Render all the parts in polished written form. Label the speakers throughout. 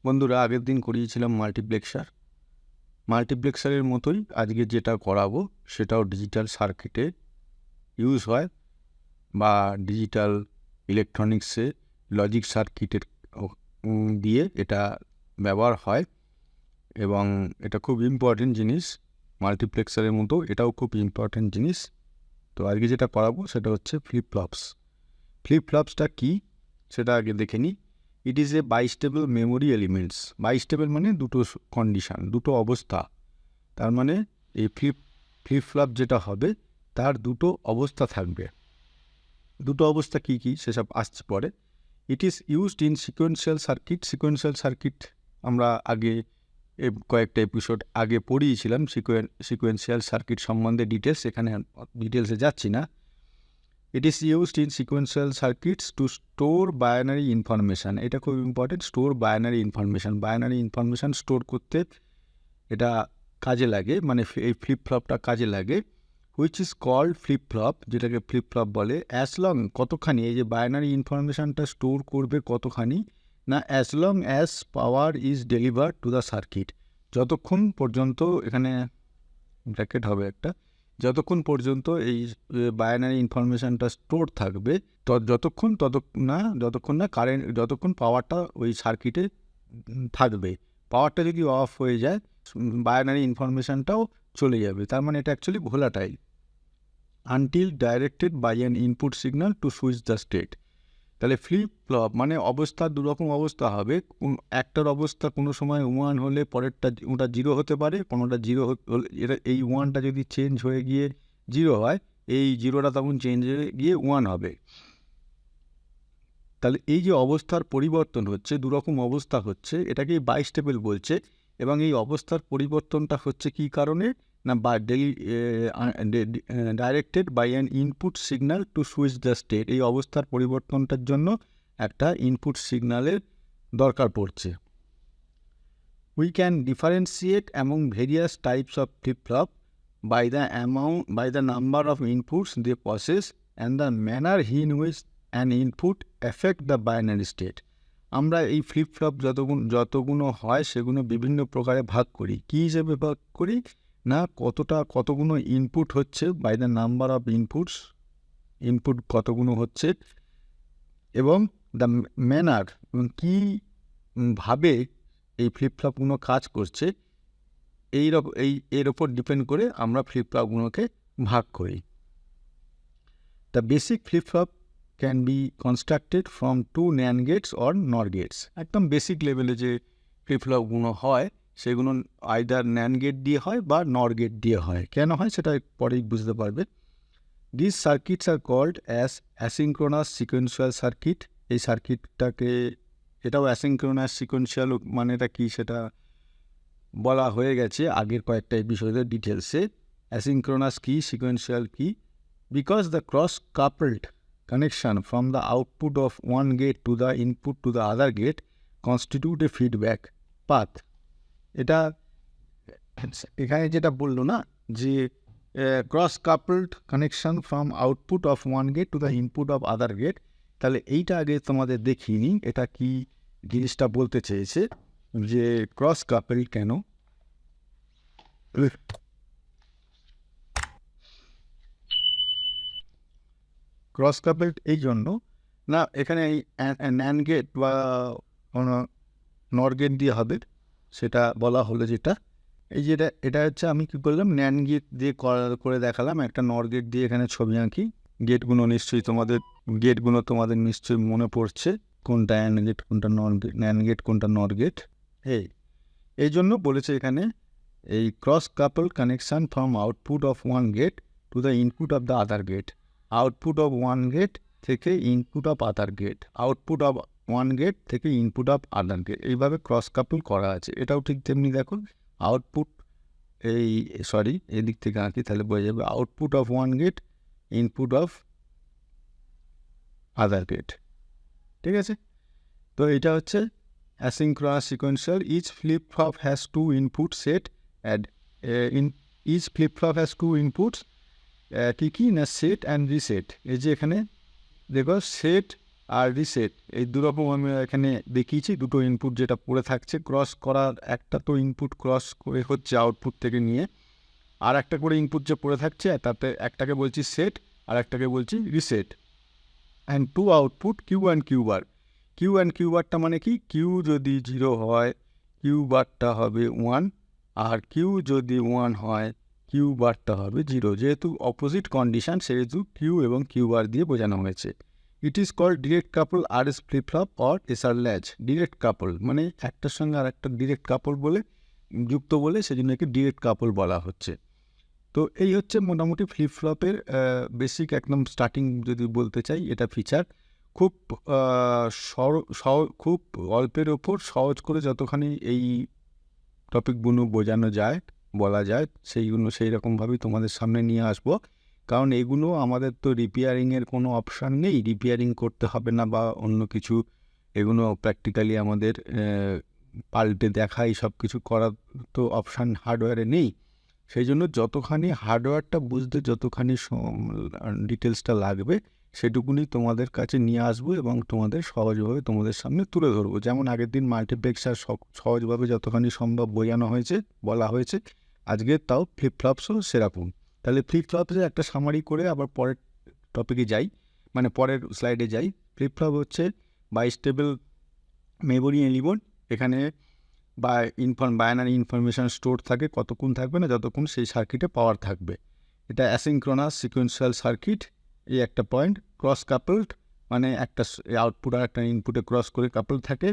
Speaker 1: বন্ধুরা, আগের দিন করিয়েছিলাম মাল্টিপ্লেক্সারের মতোই আজকে যেটা করাবো সেটাও ডিজিটাল সার্কিটে ইউজ হয় বা ডিজিটাল ইলেকট্রনিক্সে লজিক সার্কিটের দিয়ে এটা ব্যবহার হয় এবং এটা খুব ইম্পর্টেন্ট জিনিস। মাল্টিপ্লেক্সারের মতো এটাও খুব ইম্পর্টেন্ট জিনিস। তো আজকে যেটা করাবো সেটা হচ্ছে ফ্লিপ-ফ্লপসটা কী সেটা আগে দেখে নিই। It is a bistable memory elements. Bistable মানে দুটো কন্ডিশান, দুটো অবস্থা। তার মানে এই ফ্লিপ-ফ্লপ যেটা হবে তার দুটো অবস্থা থাকবে। দুটো অবস্থা কী কী সেসব আসছে পরে। It is used in sequential circuit আমরা আগে কয়েকটা এপিসোড আগে পড়িয়েছিলাম সিকোয়েন্সিয়াল সার্কিট সম্বন্ধে ডিটেলস, এখানে ডিটেলসে যাচ্ছি না। It is used in sequential circuits two store binary information. এটা খুব important, store binary information store করতে এটা কাজে লাগে, মানে এই ফ্লিপ-ফ্লপটা কাজে লাগে। হুইচ ইজ কল্ড ফ্লিপ-ফ্লপ, যেটাকে ফ্লিপ-ফ্লপ বলে। অ্যাজ লং কতখানি, এই যে বাইনারি ইনফরমেশানটা স্টোর করবে কতখানি না, as long as power is delivered to the circuit. যতক্ষণ পর্যন্ত, এখানে ব্র্যাকেট হবে একটা, যতক্ষণ পর্যন্ত এই বাইনারি ইনফরমেশানটা স্টোর থাকবে যতক্ষণ না কারেন্ট, যতক্ষণ পাওয়ারটা ওই সার্কিটে থাকবে। পাওয়ারটা যদি অফ হয়ে যায় বাইনারি ইনফরমেশানটাও চলে যাবে। তার মানে এটা actually volatile. Until directed by an input signal to switch the state. তাহলে ফ্লিপ-ফ্লপ মানে অবস্থা, দুরকম অবস্থা হবে। একটার অবস্থা কোনো সময় 1 হলে পরেরটা ওটা 0 হতে পারে, কোনোটা 0 হলে এটা এই 1টা যদি চেঞ্জ হয়ে গিয়ে 0 হয়, এই 0টা তখন চেঞ্জ হয়ে গিয়ে 1 হবে। তাহলে এই যে অবস্থার পরিবর্তন হচ্ছে, দুরকম অবস্থা হচ্ছে, এটাকেই বাইস্টেবল বলছে। এবং এই অবস্থার পরিবর্তনটা হচ্ছে কী কারণে না, directed by an input signal to switch the state. এই অবস্থার পরিবর্তনটার জন্য একটা ইনপুট সিগন্যালের দরকার পড়ছে। We can differentiate among various types of flip-flop by the number of inputs they process and the manner in which an input effect the binary state. আমরা এই ফ্লিপ-ফ্লপ যতগুলো হয় সেগুলো বিভিন্ন প্রকারে ভাগ করি। কী হিসেবে ভাগ করি না, কতগুলো ইনপুট হচ্ছে, by the number of input কতগুলো হচ্ছে, এবং দ্য ম্যানার, কীভাবে এই ফ্লিপ-ফ্লপগুলো কাজ করছে, এর ওপর ডিপেন্ড করে আমরা ফ্লিপ-ফ্লপগুলোকে ভাগ করি। The basic flip-flop can be constructed from 2 NAND gates or NOR gates. একদম বেসিক লেভেলে যে ফ্লিপ-ফ্লপগুলো হয় সেগুলো আইদার NAND গেট দিয়ে হয় বা NOR গেট দিয়ে হয়। কেন হয় সেটা পরেই বুঝতে পারবে। This circuits are called as asynchronous sequential circuit. এই সার্কিটটাকে, এটাও অ্যাসিঙ্ক্রোনাস সিকোয়েন্সিয়াল মানে এটা কী সেটা বলা হয়ে গেছে আগের কয়েকটা এপিসোডের ডিটেলসে। অ্যাসিঙ্ক্রোনাস কী, সিকোয়েন্সিয়াল কী, because the cross coupled connection from the output of one gate to the input to the other gate constitute a feedback path. এটা এখানে যেটা বললো না যে cross coupled connection from output of one gate to the input of other gate. তাহলে এইটা আগে তোমাদের দেখিয়ে নিই, এটা কি জিনিসটা বলতে চেয়েছে, যে ক্রস কাপলড কেন। ক্রস কাপলড এই জন্য না, এখানে এই NAND গেট বা কোনো NOR গেট দিয়ে হবে সেটা বলা হলো। যেটা এই যেটা, এটা হচ্ছে আমি কী করলাম, NAND গেট দিয়ে করে দেখালাম, একটা NOR গেট দিয়ে এখানে ছবি আঁকি। গেটগুলো নিশ্চয়ই মনে পড়ছে, কোনটা NAND গেট কোনটা NAND গেট কোনটা NOR গেট। এই জন্য বলেছে এখানে এই cross couple connection from output of one gate to the input of the other gate. Output of one gate থেকে input of other gate, output of one gate থেকে input of other gate, এইভাবে cross couple করা আছে। এটাও ঠিক তেমনি দেখো, output এদিক থেকে আঁকি তাহলে বোঝা যাবে, output of one gate, input of other gate. ঠিক আছে, তো এটা হচ্ছে asynchronous sequential. Each flip-flop has 2 input set and each flip-flop has 2 inputs. কী না, সেট অ্যান্ড রিসেট। এই যে এখানে দেখো, সেট আর রিসেট, এই দুরকম আমি এখানে দেখিয়েছি। দুটো ইনপুট যেটা পড়ে থাকছে, ক্রস করার একটা তো ইনপুট ক্রস করে হচ্ছে আউটপুট থেকে নিয়ে, আর একটা করে ইনপুট যে পড়ে থাকছে তাতে একটাকে বলছি সেট আর একটাকে বলছি reset. And two output Q and Q bar. Q and Q বারটা মানে কি, কিউ যদি 0 হয় কিউ বারটা হবে 1, আর কিউ যদি 1 হয় কিউ বারটা হবে 0। যেহেতু অপোজিট কন্ডিশন সেহেতু কিউ এবং কিউ বার দিয়ে বোঝানো হয়েছে। It is called direct couple R S flip flop or SR latch. Direct couple মানে একটার সঙ্গে আর একটা ডিরেক্ট কাপল বলে যুক্ত বলে সেজন্য একে ডিরেক্ট কাপল বলা হচ্ছে। তো এই হচ্ছে মোটামুটি ফ্লিপ ফ্লপের বেসিক একদম স্টার্টিং যদি বলতে চাই এটা ফিচার। খুব খুব অল্পের ওপর সহজ করে যতখানি এই টপিকগুলো বোঝানো যায় বলা যায় সেইগুলো সেই রকমভাবেই তোমাদের সামনে নিয়ে আসবো। কারণ এগুলো আমাদের তো রিপেয়ারিংয়ের কোনো অপশান নেই, রিপেয়ারিং করতে হবে না বা অন্য কিছু, এগুলো প্র্যাকটিক্যালি আমাদের পাল্টে দেখা এই সব কিছু করার তো অপশান হার্ডওয়্যারে নেই। সেই জন্য যতখানি হার্ডওয়্যারটা বুঝতে যতখানি ডিটেলসটা লাগবে সেটুকুনি তোমাদের কাছে নিয়ে আসবো এবং তোমাদের সহজভাবে তোমাদের সামনে তুলে ধরবো। যেমন আগের দিন মাল্টিপ্লেক্সার সহজভাবে যতখানি সম্ভব বোঝানো হয়েছে বলা হয়েছে, আজকে তাও ফ্লিপ ফ্লপসও সেরকম। তাহলে ফ্লিপ ফ্লপসে একটা সামারি করে আবার পরের টপিকে যাই, মানে পরের স্লাইডে যাই। ফ্লিপ ফ্লপ হচ্ছে বাইস্টেবল মেমোরি এলিমেন্ট। এখানে বাইনারি ইনফরমেশান স্টোর থাকে, কতক্ষণ থাকবে না যতক্ষণ সেই সার্কিটে পাওয়ার থাকবে। এটা অ্যাসিনক্রোনাস সিকোয়েন্সিয়াল সার্কিট, এই একটা পয়েন্ট। ক্রস কাপলড মানে একটা আউটপুট আর একটা ইনপুটে ক্রস করে কাপল থাকে।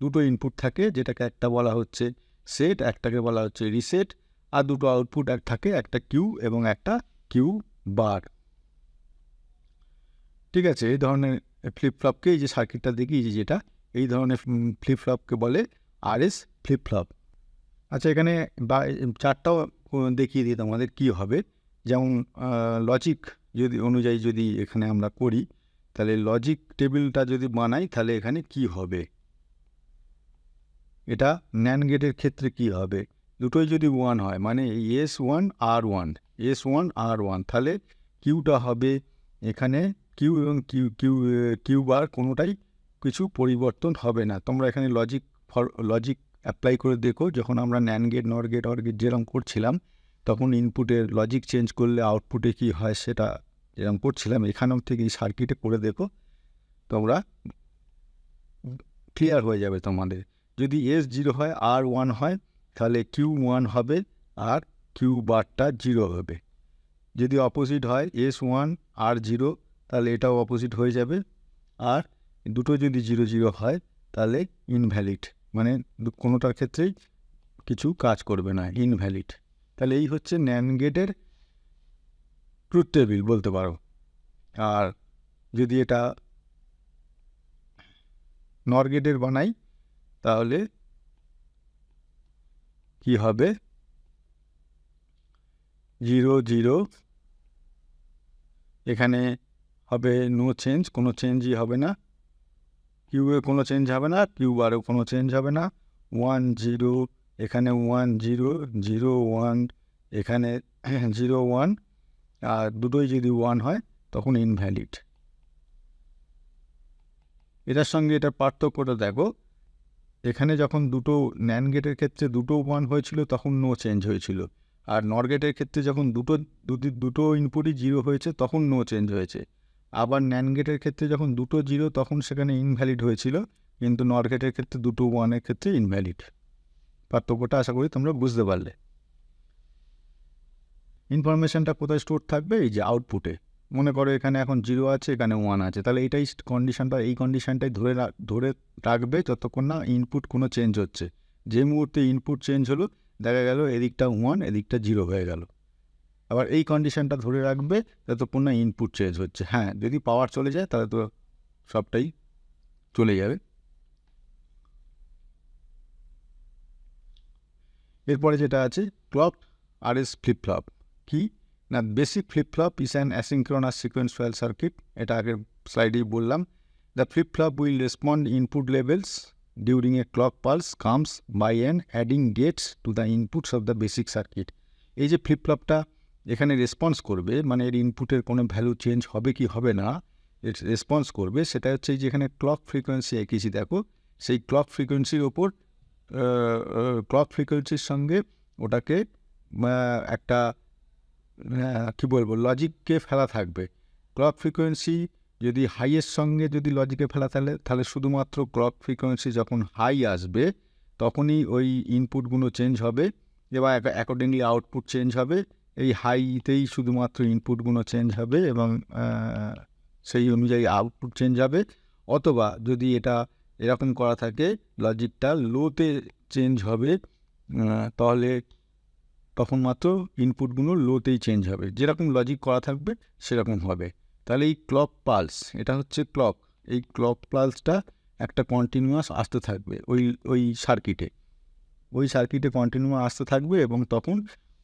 Speaker 1: দুটো ইনপুট থাকে যেটাকে একটা বলা হচ্ছে সেট, একটাকে বলা হচ্ছে রিসেট, আর দুটো আউটপুট থাকে, একটা কিউ এবং একটা কিউ বার। ঠিক আছে, এই ধরনের ফ্লিপ ফ্লপকে, এই যে সার্কিটটা দেখি যেটা, এই ধরনের ফ্লিপ ফ্লপকে বলে আরএস ফ্লিপ ফ্লপ। আচ্ছা, এখানে চারটাও দেখিয়ে দিই তোমাদের কী হবে। যেমন লজিক যদি অনুযায়ী যদি এখানে আমরা করি, তাহলে লজিক টেবিলটা যদি বানাই তাহলে এখানে কি হবে, এটা ন্যান্ড গেটের ক্ষেত্রে কি হবে, দুটোই যদি 1 হয় মানে S1 R1 S1 R1, তাহলে কিউটা হবে এখানে কিউ এবং কিউ বার কোনোটাই কিছু পরিবর্তন হবে না। তোমরা এখানে লজিক অ্যাপ্লাই করে দেখো, যখন আমরা ন্যান্ড গেট নর গেট অর গেট যেরকম করছিলাম তখন ইনপুটের লজিক চেঞ্জ করলে আউটপুটে কি হয় সেটা যেরকম করছিলাম এখানেও থেকে এই সার্কিটে করে দেখো, তোমরা ক্লিয়ার হয়ে যাবে তোমাদের। যদি S0 হয় R1 হয় তাহলে Q1 হবে আর কিউ বারটা 0 হবে। যদি অপোজিট হয় S1 R0 তাহলে এটাও অপোজিট হয়ে যাবে, আর দুটো যদি 0 0 হয় তাহলে ইনভ্যালিড, মানে কোনোটার ক্ষেত্রেই কিছু কাজ করবে না, ইনভ্যালিড। তাহলে এই হচ্ছে ন্যান্ড গেটের ট্রুথ টেবিল বলতে পারো। আর যদি এটা নর গেটের বানাই তাহলে কি হবে, 0 0, এখানে হবে নো চেঞ্জ, কোনো চেঞ্জই হবে না, কিউয়ে কোনো চেঞ্জ হবে না, কিউ বারেও কোনো চেঞ্জ হবে না। 1 0, এখানে 1 0 0 1, এখানে 0 1, আর দুটোই যদি 1 হয় তখন ইনভ্যালিড। এটার সঙ্গে এটার পার্থক্যটা দেখো, এখানে যখন দুটো ন্যান্ড গেটের ক্ষেত্রে দুটো 1 হয়েছিল তখন নো চেঞ্জ হয়েছিল, আর নর গেটের ক্ষেত্রে যখন দুটো ইনপুটই 0 হয়েছে তখন নো চেঞ্জ হয়েছে। আবার ন্যান্ড গেটের ক্ষেত্রে যখন দুটো 0 তখন সেখানে ইনভ্যালিড হয়েছিল, কিন্তু নর গেটের ক্ষেত্রে দুটো 1-এর ক্ষেত্রে ইনভ্যালিড। পার্থক্যটা আশা করি তোমরা বুঝতে পারলে। ইনফরমেশানটা কোথায় স্টোর থাকবে, এই যে আউটপুটে। মনে করো এখানে এখন 0 আছে, এখানে 1 আছে, তাহলে এইটাই কন্ডিশনটা, এই কন্ডিশনটাই ধরে রাখবে যতক্ষণ না ইনপুট কোনো চেঞ্জ হচ্ছে। যে মুহূর্তে ইনপুট চেঞ্জ হলো দেখা গেল এদিকটা 1 এদিকটা 0 হয়ে গেল, আবার এই কন্ডিশনটা ধরে রাখবে যতক্ষণ না ইনপুট চেঞ্জ হচ্ছে। হ্যাঁ, যদি পাওয়ার চলে যায় তাহলে তো সবটাই চলে যাবে। এরপরে যেটা আছে ক্লক আরএস ফ্লিপ ফ্লপ কি না, basic flip flop is an asynchronous sequential circuit. এটা আগের স্লাইডেই বললাম। The flip flop will respond input levels during a clock pulse comes by an adding gates to the inputs of the basic circuit. এই যে flip ফ্লপটা এখানে response করবে, মানে এর ইনপুটের কোনো ভ্যালু চেঞ্জ হবে কি হবে না, রেসপন্স করবে সেটা হচ্ছে যেখানে ক্লক ফ্রিকোয়েন্সি এঁকেছি দেখো, সেই ক্লক ফ্রিকোয়েন্সির ওপর ক্লক ফ্রিকোয়েন্সির সঙ্গে ওটাকে একটা কী বলবো লজিককে ফেলা থাকবে। ক্লক ফ্রিকোয়েন্সি যদি হাইয়ের সঙ্গে যদি লজিকে ফেলা তাহলে শুধুমাত্র ক্লক ফ্রিকোয়েন্সি যখন হাই আসবে তখনই ওই ইনপুটগুলো চেঞ্জ হবে এবার অ্যাকর্ডিংলি আউটপুট চেঞ্জ হবে। এই হাইতেই শুধুমাত্র ইনপুটগুলো চেঞ্জ হবে এবং সেই অনুযায়ী আউটপুট চেঞ্জ হবে। অথবা যদি এটা এরকম করা থাকে লজিকটা লোতে চেঞ্জ হবে তাহলে তখন মাত্র ইনপুটগুলো লোতেই চেঞ্জ হবে, যেরকম লজিক করা থাকবে সেরকম হবে। তাহলে এই ক্লক পালস, এটা হচ্ছে ক্লক, এই ক্লক পালসটা একটা কন্টিনিউয়াস আসতে থাকবে ওই সার্কিটে কন্টিনিউয়াস আসতে থাকবে এবং তখন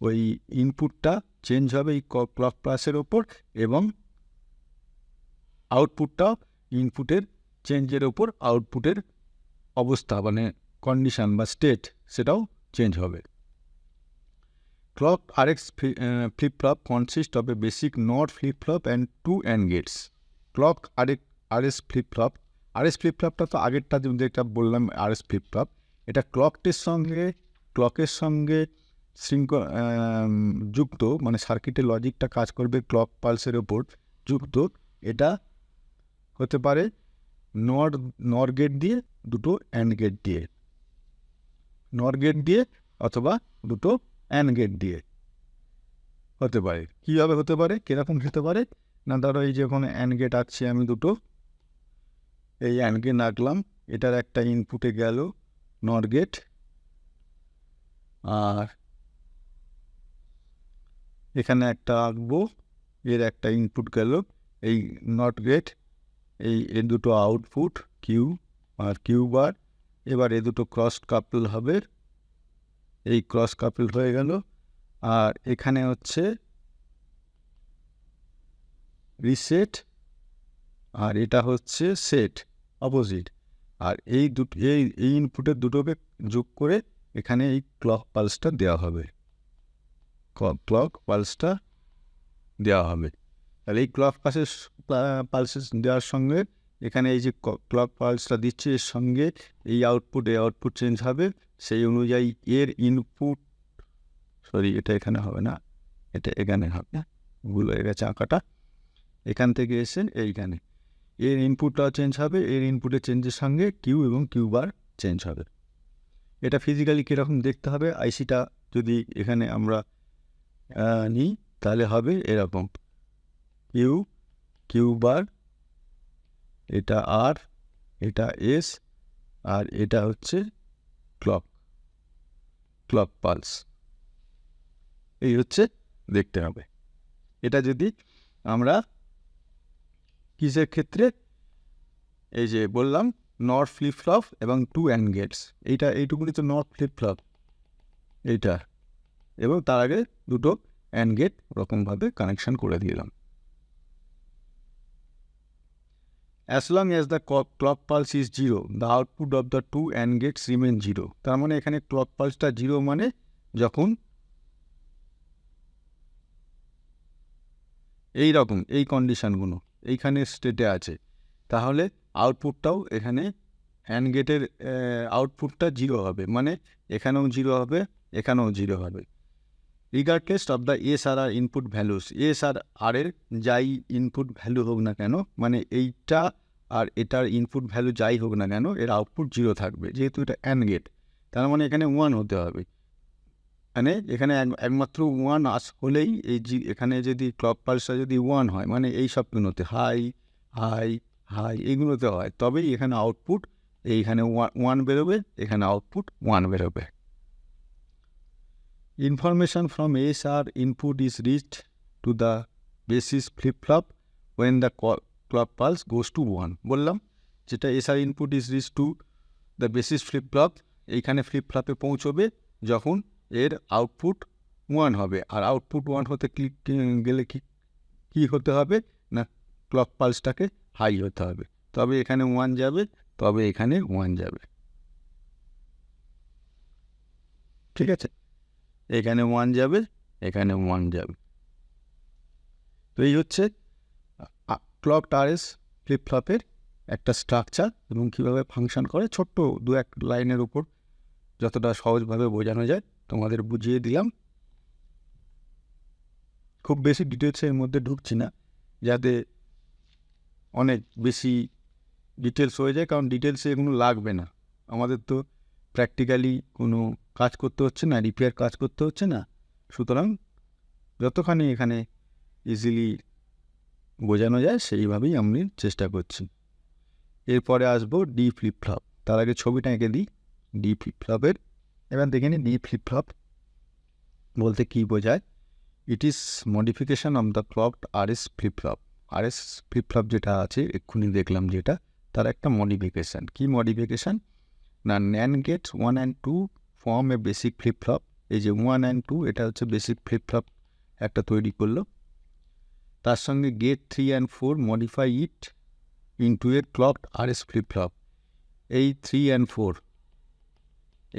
Speaker 1: ওই ইনপুটটা চেঞ্জ হবে এই ক্লক পালসের ওপর এবং আউটপুটটা ইনপুটের চেঞ্জের ওপর আউটপুটের অবস্থা মানে কন্ডিশন বা স্টেট সেটাও চেঞ্জ হবে। Clock RX flip-flop consists of a basic NOT flip-flop and 2 AND gates. Clock RS flip-flop, RS flip-flopটা তো আগেরটা যেটা বললাম RS flip-flop, এটা ক্লকের সঙ্গে যুক্ত মানে সার্কিটের লজিকটা কাজ করবে ক্লক পালসের ওপর যুক্ত। এটা হতে পারে নর গেট দিয়ে, দুটো অ্যান্ড গেট দিয়ে, নর গেট দিয়ে অথবা দুটো অ্যান্ড গেট দিয়ে হতে পারে। কীভাবে হতে পারে, কীরকম হতে পারে না, ধরো এই যে ওখানে অ্যান্ড গেট আঁকছি আমি দুটো, এই অ্যান্ড গেট আঁকলাম, এটার একটা ইনপুটে গেল নর গেট আর এখানে একটা আঁকবো, এর একটা ইনপুট গেল এই নট গেট, এই দুটো আউটপুট কিউ আর কিউ বার। এবার এ দুটো ক্রস কাপল হবে, এই ক্রস কাপল হয়ে গেল। আর এখানে হচ্ছে রিসেট আর এটা হচ্ছে সেট অপোজিট। আর এই ইনপুটের দুটোকে যোগ করে এখানে এই ক্লক পালসটা দেওয়া হবে, ক্লক পালসটা দেওয়া হবে। তাহলে এই ক্লক পালসেস দেওয়ার সঙ্গে এখানে এই যে ক্লক পালসটা দিচ্ছে এর সঙ্গে এই আউটপুট চেঞ্জ হবে, সেই অনুযায়ী এর ইনপুট, সরি এটা এখানে হবে না, এটা এখানে হবে না, ভুল হয়ে গেছে আঁকাটা, এখান থেকে এসে এইখানে এর ইনপুটটাও চেঞ্জ হবে, এর ইনপুটের চেঞ্জের সঙ্গে কিউ এবং কিউ বার চেঞ্জ হবে। এটা ফিজিক্যালি কীরকম দেখতে হবে, আইসিটা যদি এখানে আমরা নিই তাহলে হবে এরকম, কিউ বার, এটা আর, এটা এস, আর এটা হচ্ছে ক্লক পালস, এই হচ্ছে দেখতে হবে। এটা যদি আমরা কিসের ক্ষেত্রে, এই যে বললাম নট ফ্লিপ ফ্লপ এবং 2 অ্যান্ড গেটস, এইটুকুনি তো নট ফ্লিপ ফ্লপ এইটা, এবং তার আগে দুটো অ্যান্ড গেট ওরকমভাবে কানেকশন করে দিলাম। As long as the clock pulse is 0, the output of the 2 AND gates remain 0. তার মানে এখানে ক্লক পালসটা 0 মানে যখন এই রকম এই কন্ডিশনগুলো এইখানে স্টেটে আছে, তাহলে আউটপুটটাও এখানে অ্যান্ড গেটের আউটপুটটা 0 হবে, মানে এখানেও 0 হবে, এখানেও 0 হবে। রিগার্ডলেস অফ দ্য এস আর আর ইনপুট ভ্যালুস, এস আর আর এর যাই ইনপুট ভ্যালু হোক না কেন, মানে এইটা আর এটার ইনপুট ভ্যালু যাই হোক না কেন এর আউটপুট 0 থাকবে, যেহেতু এটা অ্যান্ড গেট, তার মানে এখানে 1 হতে হবে, মানে এখানে একমাত্র 1 হলেই এখানে যদি ক্লক পালসটা যদি 1 হয়, মানে এই সবগুলোতে হাই হাই হাই এইগুলোতে হয়, তবেই এখানে আউটপুট এইখানে 1 বেরোবে, এখানে আউটপুট 1 বেরোবে। Information from SR input is reached to the basis flip-flop when the clock pulse goes to 1. বললাম যেটা SR input is reached to the basis flip-flop, এইখানে ফ্লিপ-ফ্লপে পৌঁছবে যখন এর আউটপুট 1 হবে। আর আউটপুট 1 হতে গেলে কি হতে হবে না, ক্লক পালসটাকে হাই হতে হবে, তবে এখানে 1 যাবে, তবে এখানে 1 যাবে, ঠিক আছে, এখানে 1 যাবে, এখানে 1 যাবে। তো এই হচ্ছে ক্লক আরএস ফ্লিপ ফ্লপের একটা স্ট্রাকচার এবং কীভাবে ফাংশন করে ছোট্ট 2-1 লাইনের উপর যতটা সহজভাবে বোঝানো যায় তোমাদের বুঝিয়ে দিলাম। খুব বেশি ডিটেলসের মধ্যে ঢুকছি না, যাতে অনেক বেশি ডিটেলস হয়ে যায়, কারণ ডিটেলসে এগুলো লাগবে না। আমাদের তো প্র্যাকটিক্যালি কোনো কাজ করতে হচ্ছে না, রিপেয়ার কাজ করতে হচ্ছে না, সুতরাং যতখানি এখানে ইজিলি বোঝানো যায় সেইভাবেই আমি চেষ্টা করছি। এরপরে আসবো ডি ফ্লিপ ফ্লপ। তার আগে ছবিটা এঁকে দিই ডি ফ্লিপ ফ্লপের। এবার দেখে নিই ডি ফ্লিপ ফ্লপ বলতে কী বোঝায়। It is modification of the clocked RS flip flop. RS flip flop যেটা আছে এক্ষুনি দেখলাম যেটা, তার একটা মডিফিকেশান। কি মডিফিকেশান না, NAND gate 1 and 2 form a basic flip flop. এই যে 1 and 2 এটা হচ্ছে বেসিক ফ্লিপ ফ্লপ একটা তৈরি করলো। তার সঙ্গে gate 3 and 4 modify it into a clocked RS flip flop. এই 3 and 4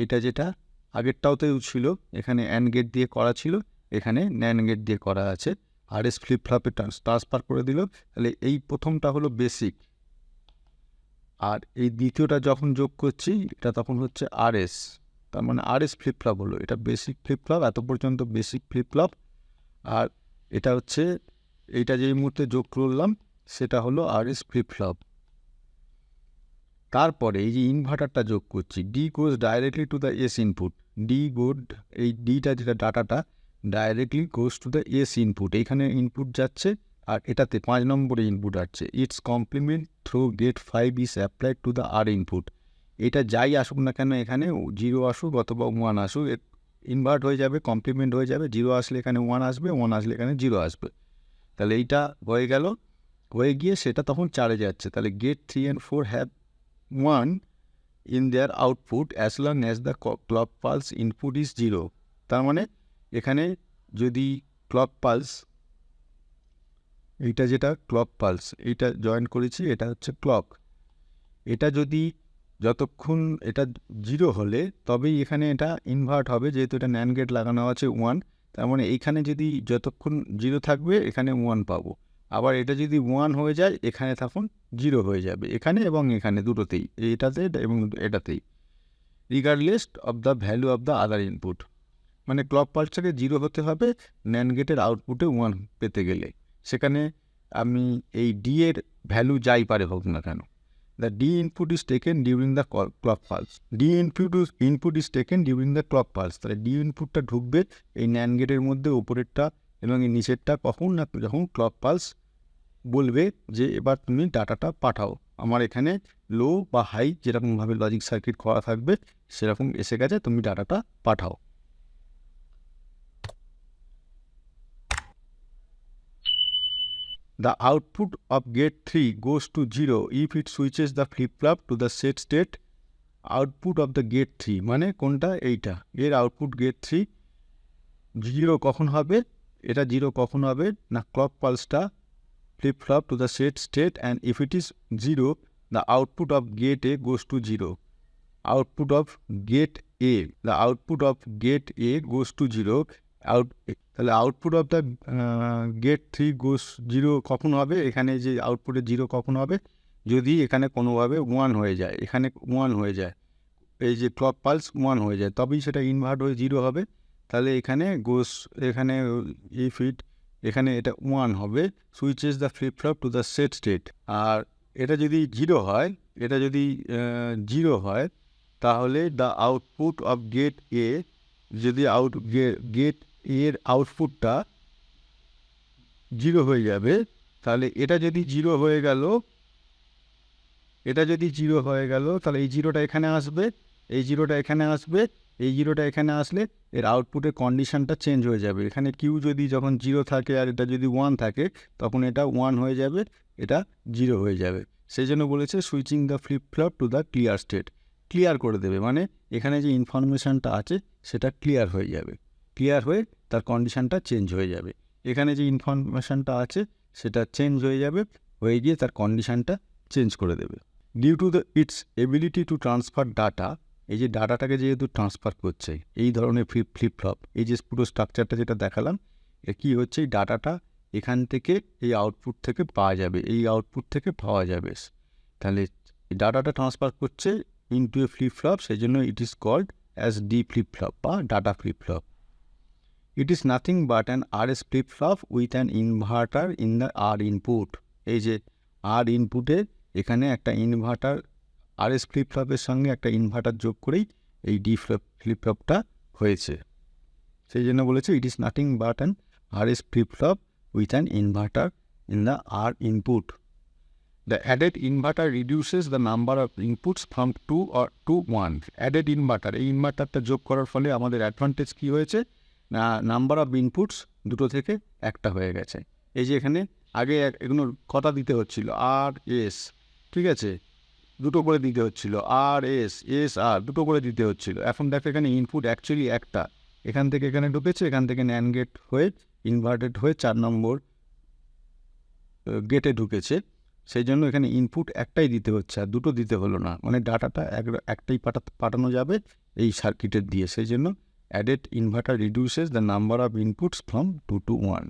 Speaker 1: এটা যেটা আগেরটাওতে ছিল, এখানে অ্যান্ড গেট দিয়ে করা ছিল, এখানে NAND গেট দিয়ে করা আছে। আরএস ফ্লিপ ফ্লপে ট্রান্সফার করে দিল। তাহলে এই প্রথমটা হলো বেসিক, আর এই দ্বিতীয়টা যখন যোগ করছি এটা তখন হচ্ছে আরএস। তার মানে আরএস ফ্লিপ ফ্লপ হলো, এটা বেসিক ফ্লিপ ফ্লপ, এত পর্যন্ত বেসিক ফ্লিপ ফ্লপ। আর এটা হচ্ছে এইটা যেই মুহূর্তে যোগ করলাম সেটা হলো আরএস ফ্লিপ ফ্লপ। তারপরে এই যে ইনভার্টারটা যোগ করছি, D goes directly to the S input. D goes, এই ডিটা যেটা ডাটাটা directly goes to the S input. এইখানে ইনপুট যাচ্ছে আর এটাতে 5 নম্বরে ইনপুট আসছে। Its complement through gate 5 is applied to the R input. এটা যাই আসুক না কেন, এখানে 0 আসুক অথবা 1 আসুক, ইনভার্ট হয়ে যাবে, কমপ্লিমেন্ট হয়ে যাবে। 0 আসলে এখানে 1 আসবে, 1 আসলে এখানে 0 আসবে। তাহলে এইটা হয়ে গেল, হয়ে গিয়ে সেটা তখন 4-এ যাচ্ছে। তাহলে gate 3 and 4 have 1 in their output as long as the clock pulse input is 0. তার মানে এখানে যদি ক্লক পালস, এইটা যেটা ক্লক পালস, এইটা জয়েন করেছি, এটা হচ্ছে ক্লক। এটা যদি যতক্ষণ এটা 0 হলে তবেই এখানে এটা ইনভার্ট হবে, যেহেতু এটা NAND গেট লাগানো আছে 1। তার মানে এইখানে যদি যতক্ষণ 0 থাকবে এখানে 1 পাবো। আবার এটা যদি 1 হয়ে যায় এখানে তখন 0 হয়ে যাবে, এখানে এবং এখানে দুটোতেই, এটাতে এবং এটাতেই, regardless of the value of the other input. মানে ক্লক পালসটাকে 0 হতে হবে NAND গেটের আউটপুটে 1 পেতে গেলে। সেখানে আমি এই ডি এর ভ্যালু যাই পারে হোক না কেন, the D input is taken during the clock pulse. D input is taken during the clock pulse. তাহলে ডি ইনপুটটা ঢুকবে এই NAND গেটের মধ্যে, উপরেরটা এবং এই নিচেরটা, কখন না যখন ক্লক পালস বলবে যে এবার তুমি ডাটাটা পাঠাও। আমার এখানে লো বা হাই যেরকমভাবে লজিক সার্কিট করা থাকবে সেরকম এসে গেছে, তুমি ডাটাটা পাঠাও। The output of gate 3 goes to 0 if it switches the flip-flop to the set state. Output of the gate 3 মানে কোনটা, এইটা, এর আউটপুট গেট 3 0 কখন হবে, এটা 0 কখন হবে না, clock পালসটা flip-flop to the set state, and if it is 0 the output of gate A goes to 0. Output of gate A, the output of gate A goes to 0. তাহলে আউটপুট অফ দ্য গেট 3 গোস 0 কখন হবে, এখানে যে আউটপুটে 0 কখন হবে, যদি এখানে কোনোভাবে 1 হয়ে যায়, এখানে 1 হয়ে যায়, এই যে ক্লক পালস 1 হয়ে যায়, তবেই সেটা ইনভার্ট হয়ে 0 হবে। তাহলে এখানে গোস, এখানে ইফ ইট, এখানে এটা 1 হবে, switches the flip flop to the set state. আর এটা যদি 0 হয়, এটা যদি 0 হয়, তাহলে the output of gate A, যদি গেট এর আউটপুটটা 0 হয়ে যাবে, তাহলে এটা যদি 0 হয়ে গেল, এটা যদি 0 হয়ে গেল, তাহলে এই 0টা এখানে আসবে, এই 0টা এখানে আসবে, এই 0টা এখানে আসলে এর আউটপুটের কন্ডিশনটা চেঞ্জ হয়ে যাবে। এখানে কিউ যদি যখন 0 থাকে আর এটা যদি 1 থাকে, তখন এটা 1 হয়ে যাবে, এটা 0 হয়ে যাবে। সেই জন্য বলেছে switching the flip flop to the clear state. Clear করে দেবে, মানে এখানে যে ইনফরমেশানটা আছে সেটা ক্লিয়ার হয়ে যাবে, ক্লিয়ার হয়ে তার কন্ডিশানটা চেঞ্জ হয়ে যাবে। এখানে যে ইনফরমেশানটা আছে সেটা চেঞ্জ হয়ে যাবে, হয়ে গিয়ে তার কন্ডিশানটা চেঞ্জ করে দেবে। Due to the its ability to transfer data, এই যে ডাটাটাকে যেহেতু ট্রান্সফার করছে এই ধরনের ফ্লিপ ফ্লপ, এই যে পুরো স্ট্রাকচারটা যেটা দেখালাম, কী হচ্ছে, এই ডাটাটা এখান থেকে এই আউটপুট থেকে পাওয়া যাবে, এই আউটপুট থেকে পাওয়া যাবে। তাহলে ডাটাটা ট্রান্সফার করছে ইনটু এ ফ্লিপ ফ্লপ, সেই জন্য it is called as D flip flop বা data flip flop. It is nothing but an RS flip flop with an inverter in the R input. এই যে আর ইনপুটে এখানে একটা ইনভার্টার, RS ফ্লিপ ফ্লপের সঙ্গে একটা inverter যোগ করেই এই ডি ফ্লিপ ফ্লপটা হয়েছে। সেই জন্য বলেছে it is nothing but an RS flip flop with an inverter in the R input. The added inverter reduces the number of inputs from 2 to 1. Added inverter, এই ইনভার্টারটা যোগ করার ফলে আমাদের অ্যাডভান্টেজ কী হয়েছে না, নাম্বার অফ ইনপুটস দুটো থেকে একটা হয়ে গেছে। এই যে এখানে আগে এগুলোর কথা দিতে হচ্ছিল RS, ঠিক আছে, দুটো করে দিতে হচ্ছিল RS, SR দুটো করে দিতে হচ্ছিল। এখন দেখো এখানে ইনপুট অ্যাকচুয়ালি একটা, এখান থেকে এখানে ঢুকেছে, এখান থেকে NAND গেট হয়ে ইনভার্টেড হয়ে 4 নম্বর গেটে ঢুকেছে। সেই জন্য এখানে ইনপুট একটাই দিতে হচ্ছে, আর দুটো দিতে হলো না, মানে ডাটাটা একটাই পাঠানো যাবে এই সার্কিটের দিয়ে। সেই জন্য added inverter reduces the number of inputs from 2 to 1।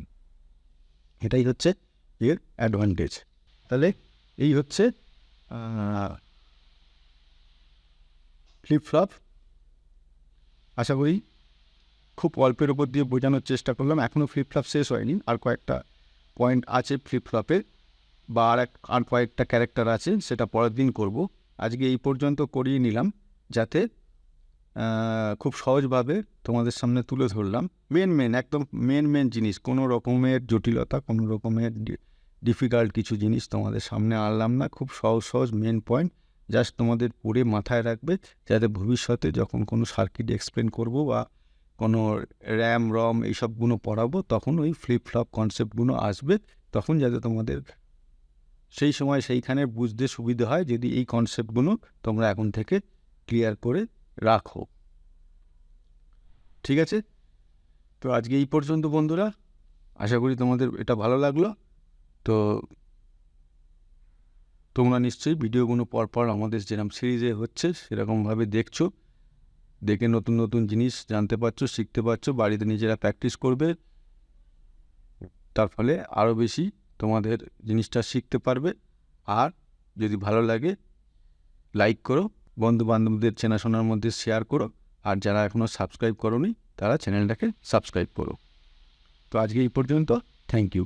Speaker 1: এটাই হচ্ছে এর অ্যাডভান্টেজ। তাহলে এই হচ্ছে ফ্লিপ ফ্লপ। আশা করি খুব অল্পের ওপর দিয়ে বোঝানোর চেষ্টা করলাম। এখনও ফ্লিপ ফ্লপ শেষ হয়নি, আর কয়েকটা পয়েন্ট আছে ফ্লিপ ফ্লপের, বা আর কয়েকটা ক্যারেক্টার আছে, সেটা পরের দিন করব। আজকে এই পর্যন্ত করিয়ে নিলাম, যাতে খুব সহজভাবে তোমাদের সামনে তুলে ধরলাম একদম মেন জিনিস। কোনো রকমের জটিলতা, কোনো রকমের ডিফিকাল্ট কিছু জিনিস তোমাদের সামনে আনলাম না। খুব সহজ মেন পয়েন্ট জাস্ট তোমাদের পড়ে মাথায় রাখবে, যাতে ভবিষ্যতে যখন কোনো সার্কিট এক্সপ্লেন করব বা কোনো র্যাম রম এইসবগুলো পড়াবো, তখন ওই ফ্লিপ ফ্লপ কনসেপ্টগুলো আসবে, তখন যাতে তোমাদের সেই সময় সেইখানে বুঝতে সুবিধে হয়, যদি এই কনসেপ্টগুলো তোমরা এখন থেকে ক্লিয়ার করে রাখো। ঠিক আছে, তো আজকে এই পর্যন্ত বন্ধুরা। আশা করি তোমাদের এটা ভালো লাগলো। তো তোমরা নিশ্চয়ই ভিডিওগুলো পরপর আমাদের যেরকম সিরিজে হচ্ছে সেরকমভাবে দেখছো, দেখে নতুন নতুন জিনিস জানতে পারছো, শিখতে পারছো, বাড়িতে নিজেরা প্র্যাকটিস করবে, তার ফলে আরও বেশি তোমাদের জিনিসটা শিখতে পারবে। আর যদি ভালো লাগে লাইক করো, বন্ধু বান্ধবদের চেনাশোনার মধ্যে শেয়ার করো, আর যারা এখনও সাবস্ক্রাইব করোনি তারা চ্যানেলটাকে সাবস্ক্রাইব করো। তো আজকে এই পর্যন্ত, থ্যাংক ইউ।